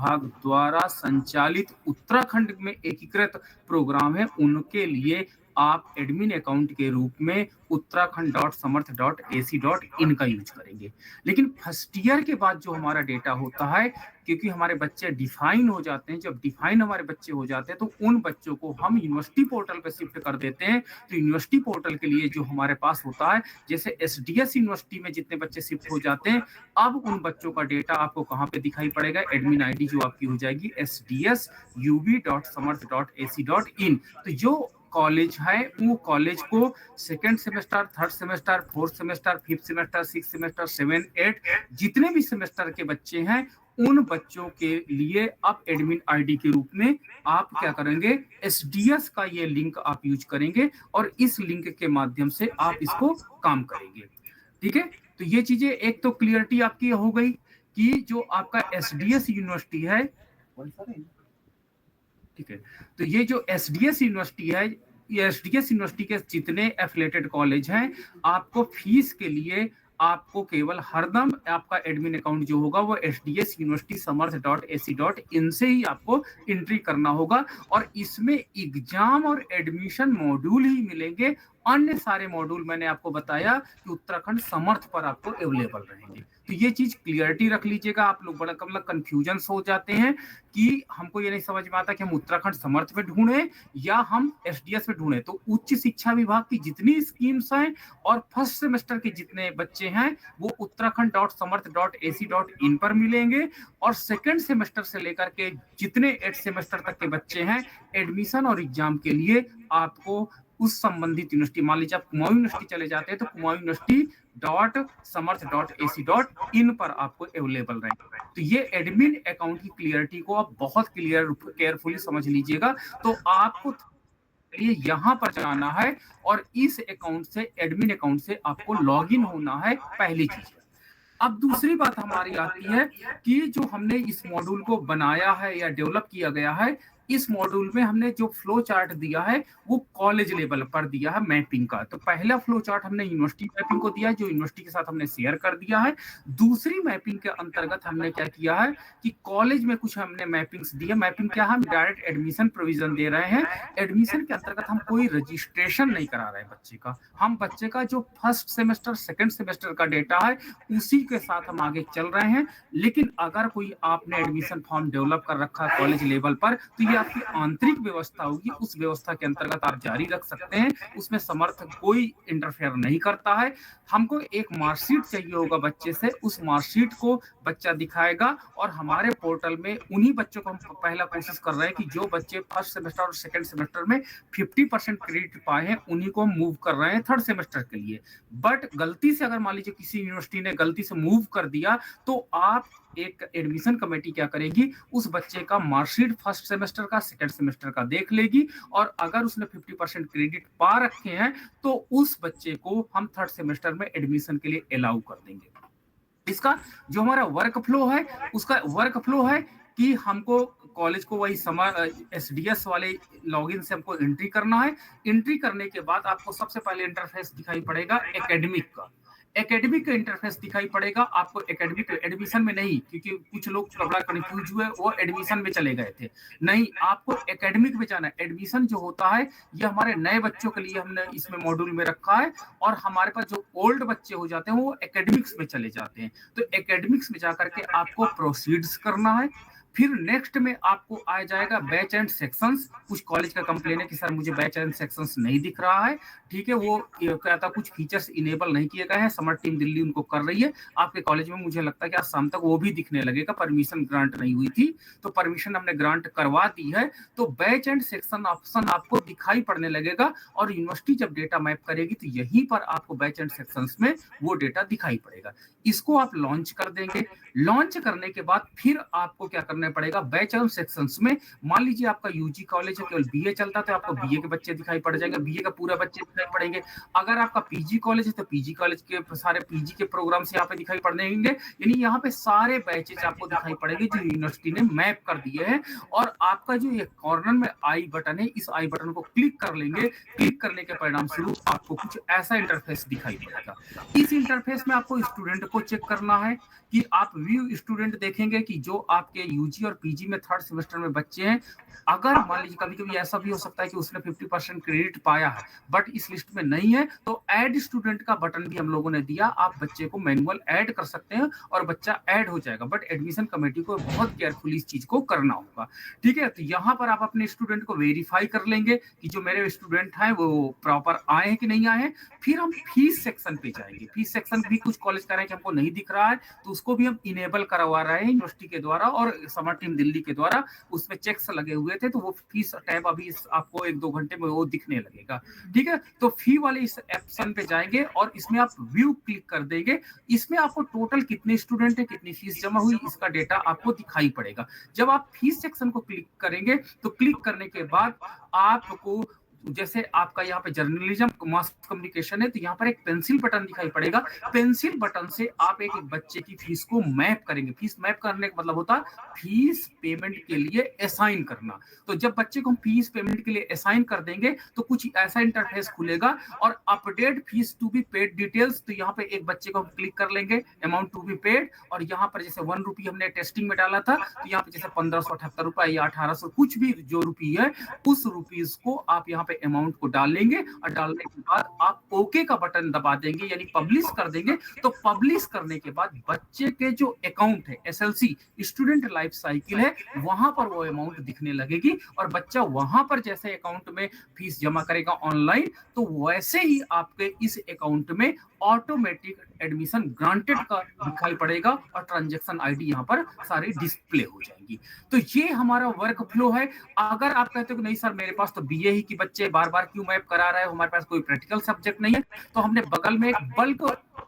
विभाग द्वारा संचालित उत्तराखंड में एकीकृत प्रोग्राम है, उनके लिए आप एडमिन अकाउंट के रूप में uttarakhand.samarth.ac.in का यूज करेंगे। लेकिन फर्स्ट ईयर के बाद जो हमारा डेटा होता है, क्योंकि हमारे बच्चे डिफाइन हो जाते हैं, जब डिफाइन हमारे बच्चे हो जाते हैं तो उन बच्चों को हम यूनिवर्सिटी पोर्टल पे शिफ्ट कर देते हैं। तो यूनिवर्सिटी पोर्टल के लिए जो हमारे पास होता है, जैसे एसडीएस यूनिवर्सिटी में जितने बच्चे शिफ्ट हो जाते हैं, अब उन बच्चों का डेटा आपको कहाँ पे दिखाई पड़ेगा, एडमिन आईडी जो आपकी हो जाएगी sdsub.samarth.ac.in। तो जो कॉलेज है वो कॉलेज को second semester, third semester, fourth semester, fifth semester, six semester, 7, 8 जितने भी सेमेस्टर के बच्चे हैं, उन बच्चों के लिए आप एडमिन आईडी के रूप में आप क्या करेंगे, एसडीएस का ये लिंक आप यूज करेंगे और इस लिंक के माध्यम से आप इसको काम करेंगे। ठीक है, तो ये चीजें एक तो क्लियरिटी आपकी हो गई कि जो आपका एसडीएस यूनिवर्सिटी है, ठीक है, तो ये जो एसडीएस यूनिवर्सिटी है, ये एसडीएस यूनिवर्सिटी के जितने एफिलेटेड कॉलेज हैं, आपको फीस के लिए आपको केवल हरदम आपका एडमिन अकाउंट जो होगा वो एसडीएस यूनिवर्सिटी समर्थ.ac.in से ही आपको एंट्री करना होगा और इसमें एग्जाम और एडमिशन मॉड्यूल ही मिलेंगे। अन्य सारे मॉड्यूल मैंने आपको बताया कि उत्तराखंड समर्थ पर आपको अवेलेबल रहेंगे। तो ये चीज क्लियरिटी रख लीजिएगा। आप लोग बड़ा मतलब कंफ्यूजन हो जाते हैं कि हमको ये नहीं समझ में आता कि हम उत्तराखंड समर्थ में ढूंढे या हम एसडीएस में ढूंढे। तो उच्च शिक्षा विभाग की जितनी स्कीम्स हैं और फर्स्ट सेमेस्टर के जितने बच्चे हैं वो उत्तराखंड.समर्थ.ac.in पर मिलेंगे और सेकंड सेमेस्टर से लेकर के जितने 8 सेमेस्टर तक के बच्चे हैं, एडमिशन और एग्जाम के लिए आपको उस संबंधित यूनिवर्सिटी, मान लीजिए आप कुमाऊं यूनिवर्सिटी चले जाते हैं तो कुमाऊं यूनिवर्सिटी.समर्थ.ac.in पर आपको अवेलेबल रहेंगे। तो ये एडमिन अकाउंट की क्लियरिटी को आप बहुत केयरफुली समझ लीजिएगा। तो आपको लिए यहाँ पर जाना है और इस अकाउंट से, एडमिन अकाउंट से आपको लॉगिन होना है, पहली चीज। अब दूसरी बात हमारी आती है कि जो हमने इस मॉड्यूल को बनाया है या डेवलप किया गया है, इस मॉड्यूल में हमने जो फ्लो चार्ट दिया है वो कॉलेज लेवल पर दिया है मैपिंग का। तो पहला फ्लो चार्ट हमने यूनिवर्सिटी मैपिंग को दिया है, जो यूनिवर्सिटी के साथ हमने शेयर कर दिया है। दूसरी मैपिंग के अंतर्गत हमने क्या किया है कि कॉलेज में कुछ हमने मैपिंग्स दिए। मैपिंग क्या, हम डायरेक्ट एडमिशन प्रोविजन दे रहे हैं। एडमिशन के अंतर्गत हम कोई रजिस्ट्रेशन नहीं करा रहे हैं बच्चे का। हम बच्चे का जो फर्स्ट सेमेस्टर, सेकेंड सेमेस्टर का डेटा है उसी के साथ हम आगे चल रहे हैं। लेकिन अगर कोई आपने एडमिशन फॉर्म डेवलप कर रखा है कॉलेज लेवल पर, तो ये आपकी आंतरिक व्यवस्था होगी, उस व्यवस्था के अंतर्गत आप जारी रख सकते हैं। उसमें समर्थ कोई इंटरफेयर नहीं करता है। हमको एक मार्कशीट चाहिए होगा बच्चे से, उस मार्कशीट को बच्चा दिखाएगा और हमारे पोर्टल में उन्हीं बच्चों को हम पहला कोशिश कर रहे हैं कि जो बच्चे फर्स्ट सेमेस्टर और सेकेंड सेमेस्टर में 50% क्रेडिट पाए हैं उन्हीं को मूव कर रहे हैं थर्ड सेमेस्टर के लिए। बट गलती से अगर मान लीजिए किसी यूनिवर्सिटी ने गलती से मूव कर दिया तो आप एक एडमिशन कमेटी क्या करेगी, उस बच्चे का मार्कशीट फर्स्ट सेमेस्टर का, सेकंड सेमेस्टर का देख लेगी और अगर उसने 50% क्रेडिट पा रखे हैं तो उस बच्चे को हम थर्ड सेमेस्टर में एडमिशन के लिए अलाउ कर देंगे। इसका जो हमारा वर्क फ्लो है, उसका वर्क फ्लो है कि हमको कॉलेज को वही एसडीएस वाले लॉगिन से हमको एंट्री करना है। एंट्री करने के बाद आपको सबसे पहले इंटरफेस दिखाई पड़ेगा एकेडमिक का। एकेडमिक का इंटरफेस दिखाई पड़ेगा आपको। एकेडमिक एडमिशन में नहीं, क्योंकि कुछ लोग बड़ा कंफ्यूज हुए, वो एडमिशन में चले गए थे। नहीं, आपको एकेडमिक में जाना है। एडमिशन जो होता है ये हमारे नए बच्चों के लिए हमने इसमें मॉड्यूल में रखा है और हमारे पास जो ओल्ड बच्चे हो जाते हैं वो एकेडमिक्स में चले जाते हैं। तो एकेडमिक्स में जाकर के आपको प्रोसीड्स करना है। फिर नेक्स्ट में आपको आ जाएगा बैच एंड सेक्शंस। कुछ कॉलेज का कंप्लेन है कि सर मुझे बैच एंड सेक्शंस नहीं दिख रहा है। ठीक है, वो कहता कुछ फीचर्स इनेबल नहीं किए गए हैं, समर टीम दिल्ली उनको कर रही है। आपके कॉलेज में मुझे लगता है कि आज शाम तक वो भी दिखने लगेगा। परमिशन ग्रांट नहीं हुई थी तो परमिशन हमने ग्रांट करवा दी है। तो बैच एंड सेक्शन ऑप्शन आपको दिखाई पड़ने लगेगा और यूनिवर्सिटी जब डेटा मैप करेगी तो यहीं पर आपको बैच एंड सेक्शंस में वो डेटा दिखाई पड़ेगा। इसको आप लॉन्च कर देंगे। लॉन्च करने के बाद फिर आपको क्या करना पड़ेगा, बैच एंड सेक्शंस में मान लीजिए आपका यूजी कॉलेज है, केवल बीए चलता है तो आपको बीए के बच्चे दिखाई पड़ जाएंगे, बीए का पूरा बच्चे दिखाई पड़ेंगे। अगर आपका पीजी कॉलेज है तो पीजी कॉलेज के सारे पीजी के प्रोग्राम से यहाँ पे दिखाई पड़ने होंगे। यानी यहाँ पे सारे बैचेज आपको दिखाई पड़ेंगे जो यूनिवर्सिटी ने मैप कर दिए हैं। और आपका जो ये कॉर्नर में आई बटन है, इस आई बटन को क्लिक कर लेंगे। क्लिक करने के परिणाम स्वरूप आपको कुछ ऐसा इंटरफेस दिखाई पड़ेगा। इस इंटरफेस में आपको स्टूडेंट को चेक करना है कि आप व्यू स्टूडेंट देखेंगे कि जो आपके यूजी और पीजी में थर्ड सेमेस्टर में बच्चे हैं, अगर मान लीजिए कभी-कभी ऐसा भी हो सकता है कि उसने 50% क्रेडिट पाया है, बट इस लिस्ट में नहीं है, तो ऐड स्टूडेंट का बटन भी हम लोगों ने दिया। आप बच्चे को मैनुअल ऐड कर सकते हैं और बच्चा ऐड हो जाएगा, बट एडमिशन कमेटी को बहुत केयरफुली इस चीज को करना होगा। ठीक है, तो यहाँ पर आप अपने स्टूडेंट को वेरीफाई कर लेंगे कि जो मेरे स्टूडेंट हैं वो प्रॉपर आए हैं कि नहीं आए हैं। फिर हम फीस सेक्शन पे जाएंगे। फीस सेक्शन भी कुछ कॉलेज कह रहे हैं कि हमको नहीं दिख रहा है, तो उसको भी हम इनेबल करवा रहे हैं यूनिवर्सिटी के द्वारा और समर टीम दिल्ली के द्वारा। उसमें चेक्स लगे हुए थे, तो वो फीस टैब अभी आपको 1-2 घंटे में वो दिखने लगेगा। ठीक है, तो फी वाले इस ऑप्शन पे जाएंगे और इसमें आप व्यू क्लिक कर देंगे। इसमें आपको टोटल कितने स्टूडेंट है, कितनी फीस जमा हुई, इसका डेटा आपको दिखाई पड़ेगा। जब आप फीस सेक्शन को क्लिक करेंगे, तो क्लिक करने के बाद आपको जैसे आपका यहाँ पे जर्नलिज्म मास कम्युनिकेशन है, तो यहाँ पर एक पेंसिल बटन दिखाई पड़ेगा। पेंसिल बटन से आप एक बच्चे की फीस को मैप करेंगे। फीस मैप करने का मतलब होता है फीस पेमेंट के लिए असाइन करना। तो जब बच्चे को हम फीस पेमेंट के लिए असाइन कर देंगे, तो कुछ ऐसा इंटरफेस खुलेगा और update fees to be paid details. तो यहाँ पे एक बच्चे को हम क्लिक कर लेंगे, अमाउंट टू बी पेड, और यहाँ पर जैसे 1 रुपी हमने टेस्टिंग में डाला था, तो यहाँ पे जैसे 1578 रुपए या 1800 कुछ भी जो रुपी है, उस रुपीज को आप यहाँ पे अमाउंट को डालेंगे और डालने के बाद आप ओके का बटन दबा देंगे, यानी पब्लिश कर देंगे। तो पब्लिश करने के बाद बच्चे के जो अकाउंट है, एसएलसी स्टूडेंट लाइफ साइकिल है, वहां पर वो अमाउंट दिखने लगेगी और बच्चा वहां पर जैसे अकाउंट में फीस जमा करेगा ऑनलाइन, तो वैसे ही आपके इस अकाउंट में ऑटोमेटिक एडमिशन ग्रांटेड का दिखाई पड़ेगा और ट्रांजैक्शन आईडी यहाँ पर सारी डिस्प्ले हो जाएंगी। तो ये हमारा वर्क फ्लो है। अगर आप कहते हो कि नहीं सर मेरे पास तो बीए ही की बच्चे बार बार क्यों मैप करा रहे हो, हमारे पास कोई प्रैक्टिकल सब्जेक्ट नहीं है, तो हमने बगल में एक बल्क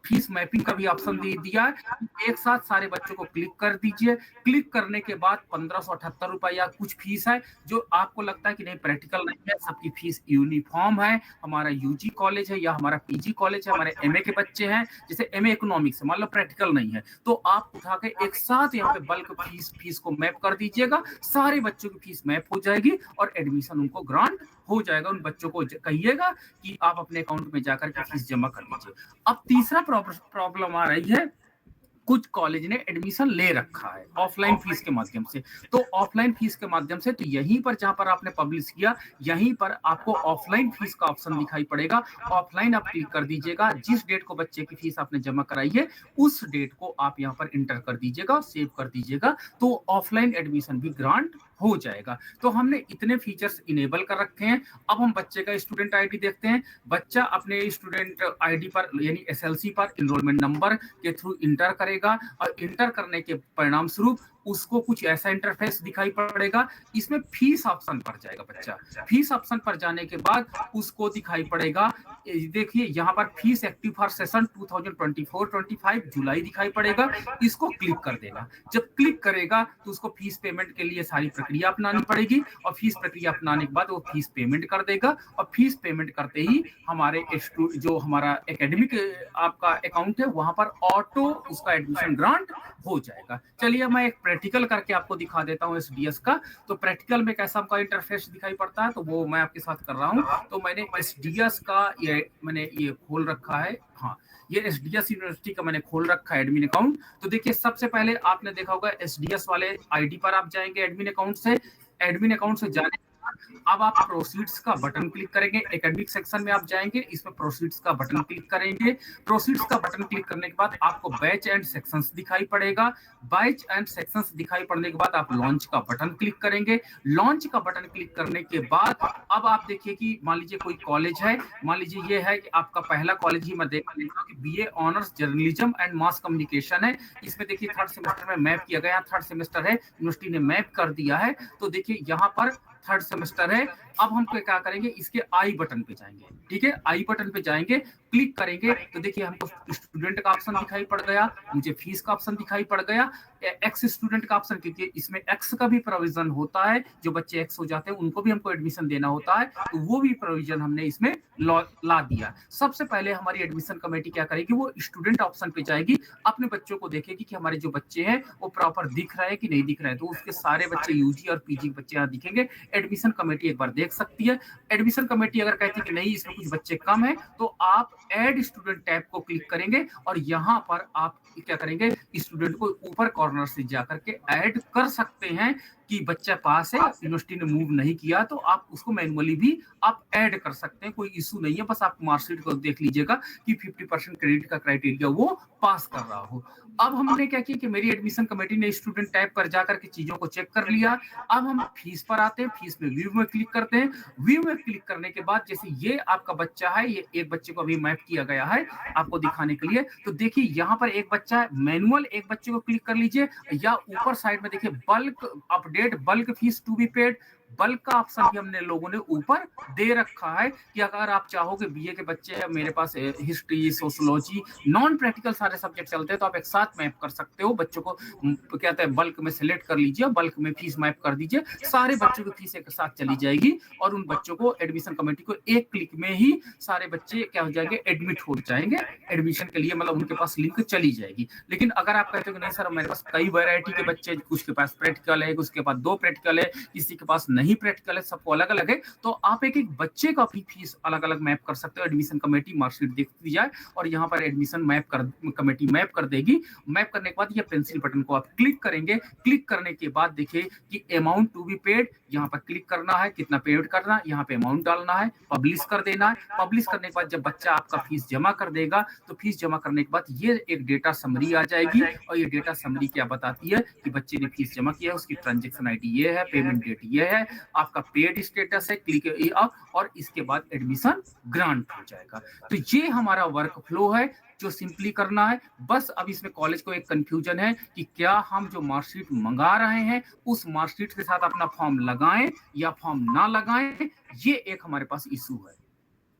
फीस मैपिंग का भी ऑप्शन दे दिया है। एक साथ सारे बच्चों को क्लिक कर दीजिए। क्लिक करने के बाद 1578 रुपए या कुछ फीस है, जो आपको लगता है कि नहीं प्रैक्टिकल नहीं है, सबकी फीस यूनिफॉर्म है, हमारा यूजी कॉलेज है या हमारा पीजी कॉलेज है, हमारे एमए के बच्चे हैं, जैसे एमए इकोनॉमिक्स है, मान लो प्रैक्टिकल नहीं है, तो आप उठा के एक साथ यहाँ पे बल्क फीस को मैप कर दीजिएगा। सारे बच्चों की फीस मैप हो जाएगी और एडमिशन उनको ग्रांट हो जाएगा। उन बच्चों को कहिएगा कि आप अपने अकाउंट में जाकर के फीस जमा कर लीजिए। अब तीसरा प्रॉब्लम आ रही है, कुछ कॉलेज ने एडमिशन ले रखा है ऑफलाइन फीस के माध्यम से। तो ऑफलाइन फीस के माध्यम से, तो यहीं पर जहां पर आपने पब्लिश किया, यहीं पर आपको ऑफलाइन फीस का ऑप्शन दिखाई पड़ेगा। ऑफलाइन आप क्लिक कर दीजिएगा। जिस डेट को बच्चे की फीस आपने जमा कराई है, उस डेट को आप यहाँ पर इंटर कर दीजिएगा, सेव कर दीजिएगा, तो ऑफलाइन एडमिशन भी ग्रांट हो जाएगा। तो हमने इतने फीचर्स इनेबल कर रखे हैं। अब हम बच्चे का स्टूडेंट आईडी देखते हैं। बच्चा अपने स्टूडेंट आईडी पर यानी एसएलसी पर एनरोलमेंट नंबर के थ्रू इंटर करेगा और इंटर करने के परिणाम स्वरूप उसको कुछ ऐसा इंटरफेस दिखाई पड़ेगा। इसमें फीस ऑप्शन पर जाएगा बच्चा। फीस ऑप्शन पर जाने के बाद उसको दिखाई पड़ेगा, देखिए यहाँ पर फीस एक्टिव फॉर सेशन 2024-25 जुलाई दिखाई पड़ेगा। इसको क्लिक कर देगा। जब क्लिक करेगा तो उसको फीस पेमेंट के लिए सारी प्रक्रिया अपनानी पड़ेगी और फीस प्रक्रिया अपनाने के बाद वो फीस पेमेंट कर देगा और फीस पेमेंट करते ही हमारे जो हमारा एकेडमिक आपका अकाउंट है, वहां पर ऑटो उसका एडमिशन ग्रांट हो जाएगा। चलिए मैं एक प्रैक्टिकल करके आपको दिखा देता हूँ एसडीएस का। तो प्रैक्टिकल में कैसा आपका इंटरफेस दिखाई पड़ता है, तो वो मैं आपके साथ कर रहा हूँ। तो मैंने एसडीएस का मैंने ये खोल रखा है। हाँ, ये एसडीएस यूनिवर्सिटी का मैंने खोल रखा है एडमिन अकाउंट। तो देखिए सबसे पहले आपने देखा होगा एसडीएस वाले आईडी पर आप जाएंगे एडमिन अकाउंट से। एडमिन अकाउंट से जाने अब आप प्रोसीड्स का बटन क्लिक करेंगे। एकेडमिक सेक्शन में आप जाएंगे, इसमें प्रोसीड्स का बटन क्लिक करेंगे। प्रोसीड्स का बटन क्लिक करने के बाद आपको बैच एंड सेक्शंस दिखाई पड़ेगा। बैच एंड सेक्शंस दिखाई पड़ने के बाद आप लॉन्च का बटन क्लिक करेंगे। लॉन्च का बटन क्लिक करने के बाद अब आप देखिए कि मान लीजिए कोई कॉलेज है, मान लीजिए ये है कि आपका पहला कॉलेज ही मैं देख लेता कि BA honours journalism and mass communication है। इसमें देखिए थर्ड सेमेस्टर में मैप किया गया, थर्ड सेमेस्टर है, यूनिवर्सिटी ने मैप कर दिया है। तो देखिए यहाँ पर थर्ड सेमेस्टर है। अब हम क्या करेंगे, इसके आई बटन पे जाएंगे। ठीक है, आई बटन पे जाएंगे, क्लिक करेंगे तो देखिए हमको स्टूडेंट का ऑप्शन दिखाई पड़ गया, मुझे फीस का ऑप्शन दिखाई पड़ गया, एक्स स्टूडेंट का ऑप्शन, क्योंकि इसमें एक्स का भी प्रोविजन होता है। जो बच्चे एक्स हो जाते हैं उनको भी हमको एडमिशन देना होता है, तो वो भी प्रोविजन हमने इसमें ला दिया। सबसे पहले हमारी एडमिशन कमेटी क्या करेगी, वो स्टूडेंट ऑप्शन पे जाएगी, अपने बच्चों को देखेगी कि हमारे जो बच्चे हैं वो प्रॉपर दिख रहे हैं कि नहीं दिख रहे हैं। तो उसके सारे बच्चे यूजी और पीजी के बच्चे यहाँ दिखेंगे। एडमिशन कमेटी एक बार देख सकती है। एडमिशन कमेटी अगर कहती है कि नहीं इसमें कुछ बच्चे कम है, तो आप ऐड स्टूडेंट टैब को क्लिक करेंगे और यहाँ पर आप क्या करेंगे, स्टूडेंट को ऊपर कॉर्नर से जाकर के ऐड कर सकते हैं कि बच्चा पास है, यूनिवर्सिटी ने मूव नहीं किया, तो आप उसको मैनुअली भी आप ऐड कर सकते हैं, कोई इशू नहीं है। बस आप मार्कशीट को देख लीजिएगा कि 50% क्रेडिट का क्राइटेरिया वो पास कर रहा हो। अब हमने क्या किया कि मेरी एडमिशन कमेटी ने स्टूडेंट टैब पर जाकर के चीजों को चेक कर लिया। अब हम फीस पर आते हैं, फीस में व्यू में क्लिक करते हैं। व्यू में क्लिक करने के बाद जैसे ये आपका बच्चा है, ये एक बच्चे को अभी मैप किया गया है आपको दिखाने के लिए। तो देखिए यहाँ पर एक बच्चा है, मैनुअल एक बच्चे को क्लिक कर लीजिए, या ऊपर साइड में देखिए bulk update, bulk fees to be paid, bulk का ऑप्शन भी हमने लोगों ने ऊपर दे रखा है कि अगर आप चाहोगे बीए के बच्चे हैं, मेरे पास हिस्ट्री, सोशियोलॉजी, नॉन प्रैक्टिकल सारे सब्जेक्ट चलते हैं, तो आप एक साथ मैप कर सकते हो। बच्चों को क्या कहते हैं, बल्क में सिलेक्ट कर लीजिए, बल्क में फीस मैप कर दीजिए, सारे बच्चों की फीस एक साथ चली जाएगी और उन बच्चों को एडमिशन कमेटी को एक क्लिक में ही सारे बच्चे क्या हो जाएंगे, एडमिट हो जाएंगे एडमिशन के लिए, मतलब उनके पास लिंक चली जाएगी। लेकिन अगर आप कहते हो कि नहीं सर मेरे पास कई वैरायटी के बच्चे, कुछ के पास प्रैक्टिकल है, कुछ के पास 2 प्रैक्टिकल है, किसी के पास नहीं प्रैक्टिकल है, सबको अलग अलग है, तो आप एक एक बच्चे का भी फीस अलग अलग मैप कर सकते हो। एडमिशन कमेटी मार्कशीट देखती जाए और यहाँ पर एडमिशन मैप कर कमेटी मैप कर देगी। मैप करने के बाद ये पेंसिल बटन को आप क्लिक करेंगे। क्लिक करने के बाद देखिए कि अमाउंट टू बी पेड, यहाँ पर क्लिक करना है, कितना पेड करना है, यहाँ पे अमाउंट डालना है, पब्लिश कर देना है। पब्लिश करने के बाद जब बच्चा आपका फीस जमा कर देगा, तो फीस जमा करने के बाद ये एक डेटा समरी आ जाएगी और ये डेटा समरी क्या बताती है कि बच्चे ने फीस जमा किया है, उसकी ट्रांजेक्शन आईडी ये है, पेमेंट डेट ये है, आपका पेड स्टेटस है, क्लिक और इसके बाद एडमिशन ग्रांट हो जाएगा। तो ये हमारा वर्क फ्लो है जो सिंपली करना है। बस अब इसमें कॉलेज को एक कंफ्यूजन है कि क्या हम जो मार्कशीट मंगा रहे हैं उस मार्कशीट के साथ अपना फॉर्म लगाएं या फॉर्म ना लगाएं, ये एक हमारे पास इशू है।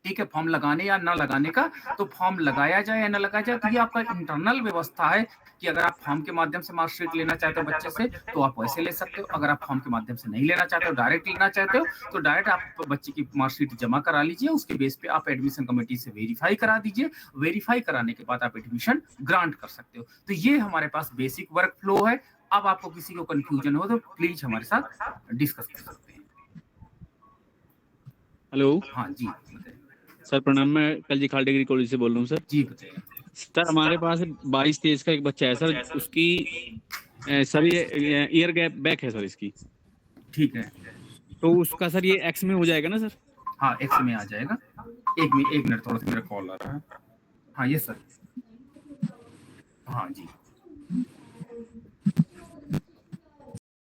ठीक है, फॉर्म लगाने या ना लगाने का, तो फॉर्म लगाया जाए या ना लगाया जाए, तो ये आपका इंटरनल व्यवस्था है कि अगर आप फॉर्म के माध्यम से मार्कशीट लेना चाहते हो बच्चे से तो आप वैसे ले सकते हो। अगर आप फॉर्म के माध्यम से नहीं लेना चाहते हो, डायरेक्ट लेना चाहते हो, तो डायरेक्ट आप बच्चे की मार्कशीट जमा करा लीजिए, उसके बेस पे आप एडमिशन कमेटी से वेरीफाई करा दीजिए। वेरीफाई कराने के बाद आप एडमिशन ग्रांट कर सकते हो। तो ये हमारे पास बेसिक वर्क फ्लो है। अब आपको किसी को कंफ्यूजन हो तो प्लीज हमारे साथ डिस्कस कर सकते हैं। हेलो, हाँ जी सर प्रणाम, मैं कलजी खाल डिग्री कॉलेज से बोल रहा हूँ सर। जी बताइए सर हमारे पास 22-23 का एक बच्चा है सर, उसकी सर ये ईयर गैप बैक है सर इसकी। ठीक है, तो उसका सर ये एक्स में हो जाएगा ना सर? हाँ एक्स में आ जाएगा। एक मिनट थोड़ा सा मेरा कॉल आ रहा है। हाँ ये सर, हाँ जी।